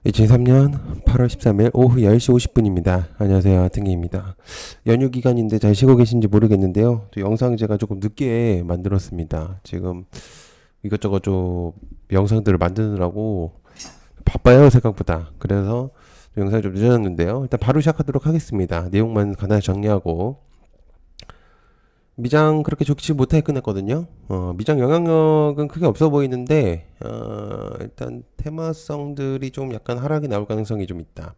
2023년 8월 13일 오후 10시 50분입니다. 안녕하세요. 등기입니다. 연휴 기간인데 잘 쉬고 계신지 모르겠는데요. 또 영상 제가 조금 늦게 만들었습니다. 지금 이것저것 좀 영상들을 만드느라고 바빠요, 생각보다. 그래서 영상이 좀 늦어졌는데요. 일단 바로 시작하도록 하겠습니다. 내용만 간단히 정리하고. 미장 그렇게 좋지 못하게 끝냈거든요. 미장 영향력은 크게 없어 보이는데, 일단 테마성들이 좀 약간 하락이 나올 가능성이 좀 있다.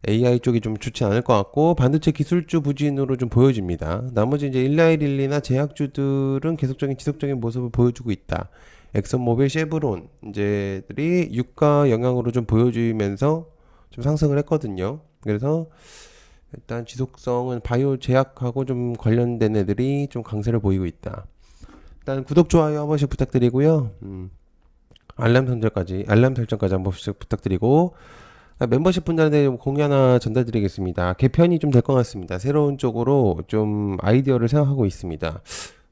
AI 쪽이 좀 좋지 않을 것 같고, 반도체 기술주 부진으로 좀 보여집니다. 나머지 이제 일라이릴리나 제약주들은 계속적인 지속적인 모습을 보여주고 있다. 엑선모빌, 쉐브론, 이제들이 유가 영향으로 좀 보여주면서 좀 상승을 했거든요. 그래서 일단 지속성은 바이오 제약하고 좀 관련된 애들이 좀 강세를 보이고 있다. 일단 구독, 좋아요 한 번씩 부탁드리고요. 알람 설정까지 한 번씩 부탁드리고, 멤버십 분들한테 공유 하나 전달드리겠습니다. 개편이 좀 될 것 같습니다. 새로운 쪽으로 좀 아이디어를 생각하고 있습니다.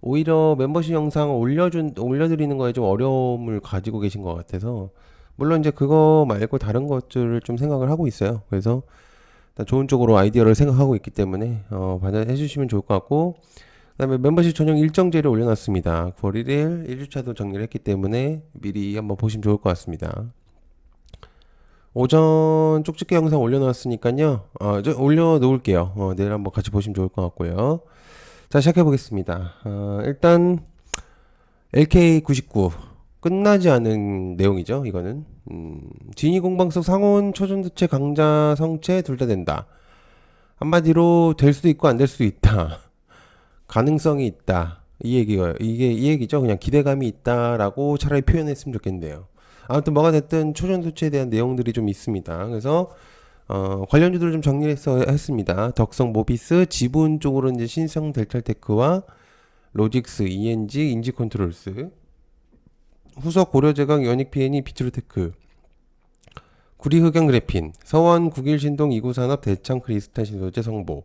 오히려 멤버십 영상 올려드리는 거에 좀 어려움을 가지고 계신 것 같아서, 물론 이제 그거 말고 다른 것들을 좀 생각을 하고 있어요. 그래서 일단 좋은 쪽으로 아이디어를 생각하고 있기 때문에 반영해 주시면 좋을 것 같고, 그다음에 멤버십 전용 일정제를 올려놨습니다. 9월 1일 1주차도 정리를 했기 때문에 미리 한번 보시면 좋을 것 같습니다. 오전 쪽집게 영상 올려놨으니까요. 저 올려놓을게요. 내일 한번 같이 보시면 좋을 것 같고요. 자, 시작해보겠습니다. 일단 LK99 끝나지 않은 내용이죠. 이거는 진위 공방 속 상온 초전도체 강자 성체 둘 다 된다. 한마디로 될 수도 있고 안 될 수도 있다. 가능성이 있다. 이 얘기가 이게 이 얘기죠. 그냥 기대감이 있다라고 차라리 표현했으면 좋겠는데요. 아무튼 뭐가 됐든 초전도체에 대한 내용들이 좀 있습니다. 그래서 관련주들을 좀 정리해서 했습니다. 덕성 모비스, 지분 쪽으로 이제 신성 델탈테크와 로직스, ENG, 인지컨트롤스, 후속 고려제강 연익 PN이 비트루테크, 구리흑양 그래핀, 서원 국일신동 이구산업 대창 크리스탈 신소재 성보,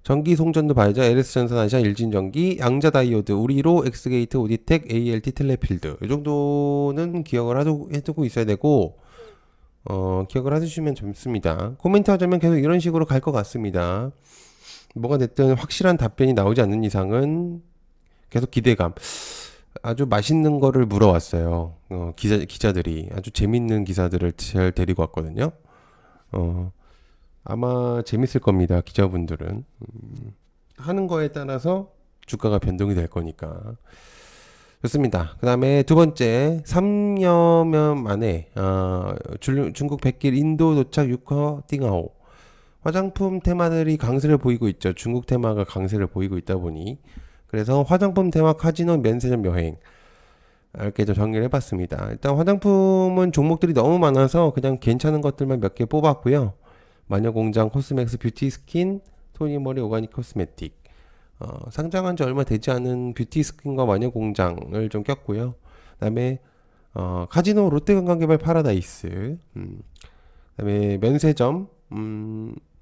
전기 송전도 발자 LS전선 아시아 일진전기 양자 다이오드 우리로 엑스게이트 오디텍 ALT 텔레필드 이 정도는 기억을 해두고 있어야 되고 기억을 해주시면 좋습니다. 코멘트 하자면 계속 이런 식으로 갈 것 같습니다. 뭐가 됐든 확실한 답변이 나오지 않는 이상은 계속 기대감. 아주 맛있는 거를 물어왔어요. 기자들이 아주 재밌는 기사들을 잘 데리고 왔거든요. 어, 아마 재밌을 겁니다. 기자분들은. 하는 거에 따라서 주가가 변동이 될 거니까. 좋습니다. 그 다음에 두 번째, 3여년 만에, 중국 백길 인도 도착 6호 띵하오. 화장품 테마들이 강세를 보이고 있죠. 중국 테마가 강세를 보이고 있다 보니. 그래서 화장품 테마 카지노 면세점 여행. 이렇게 좀 정리를 해봤습니다. 일단 화장품은 종목들이 너무 많아서 그냥 괜찮은 것들만 몇 개 뽑았고요. 마녀공장, 코스맥스, 뷰티 스킨, 토니모리 오가닉 코스메틱. 상장한 지 얼마 되지 않은 뷰티 스킨과 마녀공장을 좀 꼈고요. 그다음에 카지노 롯데관광개발 파라다이스, 그다음에 면세점,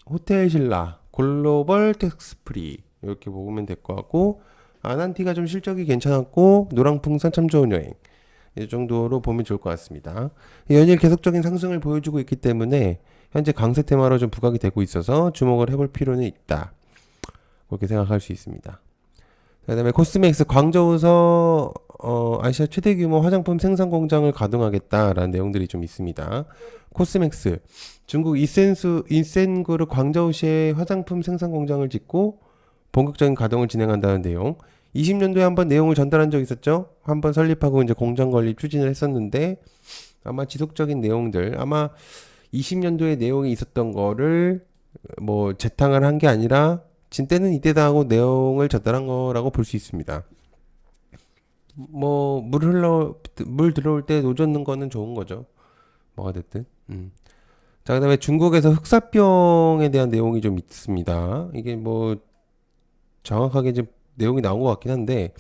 호텔신라, 글로벌 텍스프리 이렇게 보면 될 것 같고, 아난티가 좀 실적이 괜찮았고 노랑풍선 참 좋은 여행 이 정도로 보면 좋을 것 같습니다. 연일 계속적인 상승을 보여주고 있기 때문에 현재 강세 테마로 좀 부각이 되고 있어서 주목을 해볼 필요는 있다. 그렇게 생각할 수 있습니다. 그다음에 코스맥스 광저우서 아시아 최대 규모 화장품 생산 공장을 가동하겠다라는 내용들이 좀 있습니다. 코스맥스 중국 인센그룹 광저우시에 화장품 생산 공장을 짓고 본격적인 가동을 진행한다는 내용. 20년도에 한번 내용을 전달한 적 있었죠. 한번 설립하고 이제 공장 건립 추진을 했었는데 아마 지속적인 내용들 아마 20년도에 내용이 있었던 거를 뭐 재탕을 한 게 아니라 진때는 이때다 하고 내용을 전달한 거라고 볼 수 있습니다. 뭐 물 들어올 때 노젓는 거는 좋은 거죠. 뭐가 됐든. 자, 그다음에 중국에서 흑사병에 대한 내용이 좀 있습니다. 이게 뭐 정확하게 이제 내용이 나온 것 같긴 한데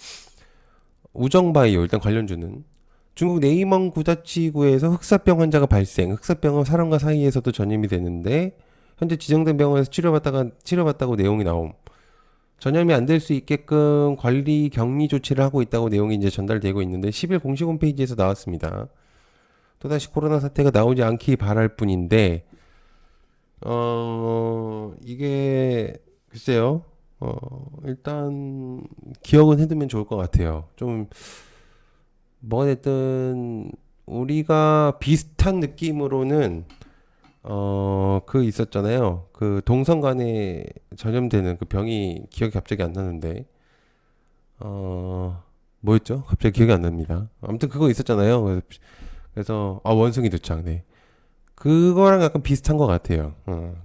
우정바이오 일단 관련주는 중국 네이멍 구자치구에서 흑사병 환자가 발생. 흑사병은 사람과 사이에서도 전염이 되는데 현재 지정된 병원에서 치료받다고 내용이 나옴. 전염이 안 될 수 있게끔 관리 격리 조치를 하고 있다고 내용이 이제 전달되고 있는데 10일 공식 홈페이지에서 나왔습니다. 또다시 코로나 사태가 나오지 않기 바랄 뿐인데, 이게, 글쎄요, 일단, 기억은 해두면 좋을 것 같아요. 좀, 뭐가 됐든, 우리가 비슷한 느낌으로는, 그 있었잖아요. 그 동성 간에 전염되는 그 병이 기억이 갑자기 안 나는데, 뭐였죠? 갑자기 기억이 안 납니다. 아무튼 그거 있었잖아요. 원숭이 도착, 네. 그거랑 약간 비슷한 것 같아요.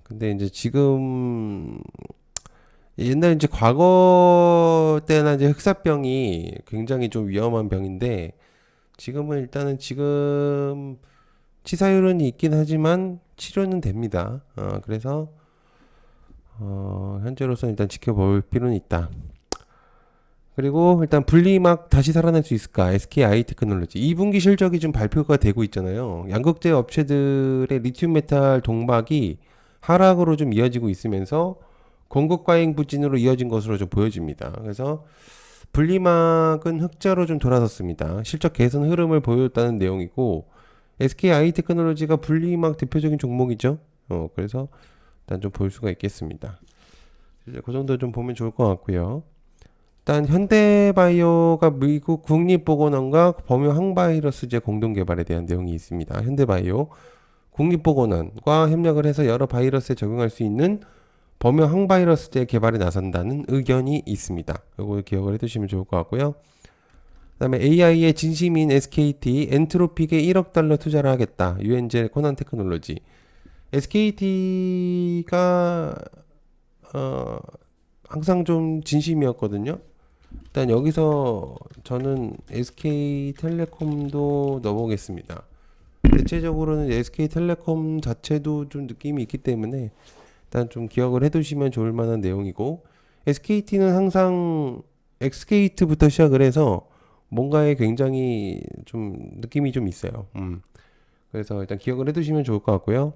근데 이제 지금 옛날 이제 과거 때나 이제 흑사병이 굉장히 좀 위험한 병인데 지금은 일단은 지금 치사율은 있긴 하지만 치료는 됩니다. 그래서 현재로서는 일단 지켜볼 필요는 있다. 그리고 일단 분리막 다시 살아날 수 있을까? SKI 테크놀로지 2분기 실적이 좀 발표가 되고 있잖아요. 양극재 업체들의 리튬 메탈 동박이 하락으로 좀 이어지고 있으면서 공급 과잉 부진으로 이어진 것으로 좀 보여집니다. 그래서 분리막은 흑자로 좀 돌아섰습니다. 실적 개선 흐름을 보였다는 내용이고 SKI 테크놀로지가 분리막 대표적인 종목이죠. 그래서 일단 좀 볼 수가 있겠습니다. 이제 그 정도 좀 보면 좋을 것 같고요. 일단 현대바이오가 미국 국립보건원과 범용 항바이러스제 공동 개발에 대한 내용이 있습니다. 현대바이오 국립보건원과 협력을 해서 여러 바이러스에 적용할 수 있는 범용 항바이러스제 개발에 나선다는 의견이 있습니다. 이거 기억을 해두시면 좋을 것 같고요. 그다음에 AI의 진심인 SKT 엔트로픽에 1억 달러 투자를 하겠다. 유엔젤 코난 테크놀로지. SKT가 항상 좀 진심이었거든요. 일단 여기서 저는 SK텔레콤도 넣어보겠습니다. 대체적으로는 SK텔레콤 자체도 좀 느낌이 있기 때문에 일단 좀 기억을 해두시면 좋을 만한 내용이고 SKT는 항상 엑스게이트부터 시작을 해서 뭔가에 굉장히 좀 느낌이 좀 있어요. 그래서 일단 기억을 해두시면 좋을 것 같고요.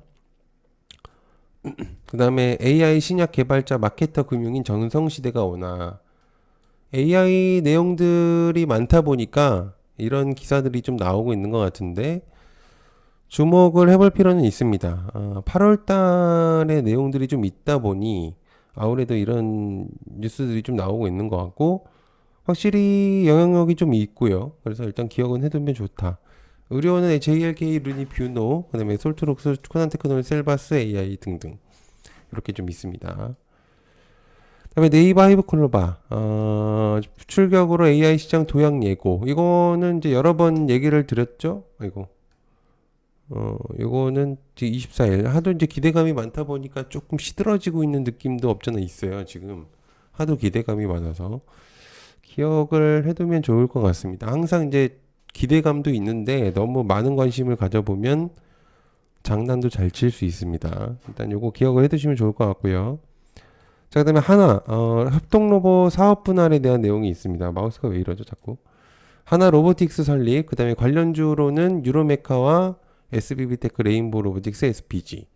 그 다음에 AI 신약 개발자 마케터 금융인 전성시대가 오나 AI 내용들이 많다 보니까 이런 기사들이 좀 나오고 있는 것 같은데 주목을 해볼 필요는 있습니다. 8월 달에 내용들이 좀 있다 보니 아무래도 이런 뉴스들이 좀 나오고 있는 것 같고 확실히 영향력이 좀 있고요. 그래서 일단 기억은 해두면 좋다. 의료원은 JLK, 루니, 뷰노, 그 다음에 솔트록스, 코난테크놀, 셀바스, AI 등등 이렇게 좀 있습니다. 그다음에 네이버 하이브클로바 출격으로 AI 시장 도약 예고. 이거는 이제 여러 번 얘기를 드렸죠. 아이고. 이거는 24일 하도 이제 기대감이 많다 보니까 조금 시들어지고 있는 느낌도 없잖아 있어요. 지금 하도 기대감이 많아서 기억을 해두면 좋을 것 같습니다. 항상 이제 기대감도 있는데 너무 많은 관심을 가져보면 장난도 잘 칠 수 있습니다. 일단 요거 기억을 해두시면 좋을 것 같고요. 자, 그다음에 하나 협동 로봇 사업 분할에 대한 내용이 있습니다. 마우스가 왜 이러죠, 자꾸? 하나 로보틱스 설립, 그다음에 관련주로는 유로메카와 SBB테크 레인보우 로보틱스 SPG.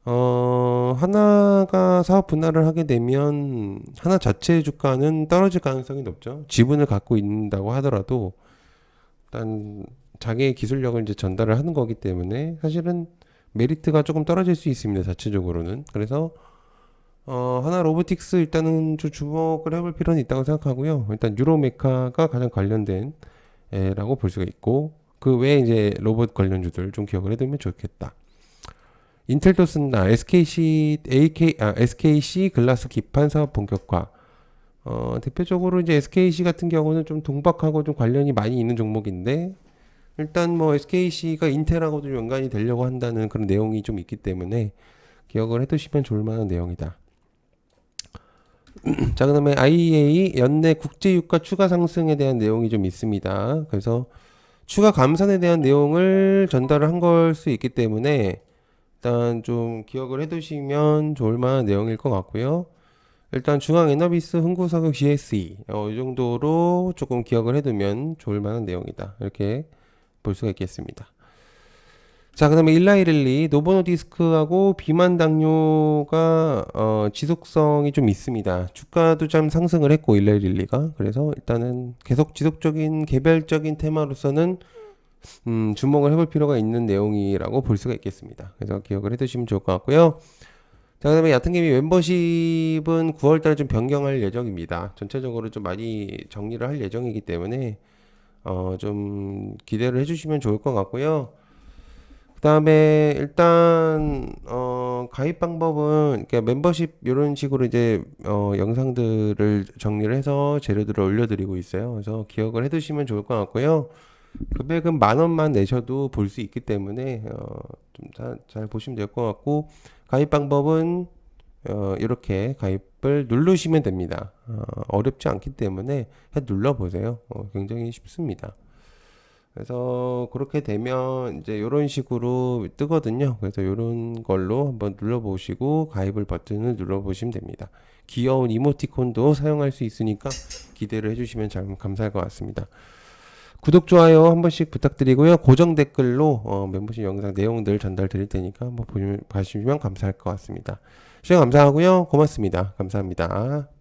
하나가 사업 분할을 하게 되면 하나 자체의 주가는 떨어질 가능성이 높죠. 지분을 갖고 있다고 하더라도 일단 자기의 기술력을 이제 전달을 하는 거기 때문에 사실은 메리트가 조금 떨어질 수 있습니다. 자체적으로는. 그래서 하나 로보틱스 일단은 좀 주목을 해볼 필요는 있다고 생각하고요. 일단 유로메카가 가장 관련된 라고 볼 수가 있고 그 외에 이제 로봇 관련주들 좀 기억을 해두면 좋겠다. 인텔도 쓴다. SKC 글라스 기판 사업 본격화. 대표적으로 이제 SKC 같은 경우는 좀 동박하고 좀 관련이 많이 있는 종목인데 일단 뭐 SKC가 인텔하고도 연관이 되려고 한다는 그런 내용이 좀 있기 때문에 기억을 해두시면 좋을 만한 내용이다. 자, 그다음에 IEA 연내 국제유가 추가 상승에 대한 내용이 좀 있습니다. 그래서 추가 감산에 대한 내용을 전달을 한 걸 수 있기 때문에 일단 좀 기억을 해두시면 좋을 만한 내용일 것 같고요. 일단 중앙에너비스 흥구석유 GSE 이 정도로 조금 기억을 해두면 좋을 만한 내용이다. 이렇게 볼 수가 있겠습니다. 자, 그 다음에 일라이릴리 노보노디스크하고 비만 당뇨가 지속성이 좀 있습니다. 주가도 좀 상승을 했고 일라이릴리가 그래서 일단은 계속 지속적인 개별적인 테마로서는 주목을 해볼 필요가 있는 내용이라고 볼 수가 있겠습니다. 그래서 기억을 해두시면 좋을 것 같고요. 자, 그다음에 얕은개미 멤버십은 9월달에 좀 변경할 예정입니다. 전체적으로 좀 많이 정리를 할 예정이기 때문에 좀 기대를 해주시면 좋을 것 같고요. 그다음에 일단 가입 방법은 그러니까 멤버십 이런 식으로 이제 영상들을 정리를 해서 재료들을 올려드리고 있어요. 그래서 기억을 해두시면 좋을 것 같고요. 금액은 10,000원만 내셔도 볼 수 있기 때문에 좀 잘 보시면 될 것 같고 가입 방법은 이렇게 가입을 누르시면 됩니다. 어렵지 않기 때문에 눌러 보세요. 굉장히 쉽습니다. 그래서 그렇게 되면 이제 이런 식으로 뜨거든요. 그래서 이런 걸로 한번 눌러보시고 가입을 버튼을 눌러보시면 됩니다. 귀여운 이모티콘도 사용할 수 있으니까 기대를 해주시면 참 감사할 것 같습니다. 구독, 좋아요 한 번씩 부탁드리고요. 고정 댓글로 멤버십 영상 내용들 전달 드릴 테니까 한번 봐주시면 감사할 것 같습니다. 시청 감사하고요. 고맙습니다. 감사합니다.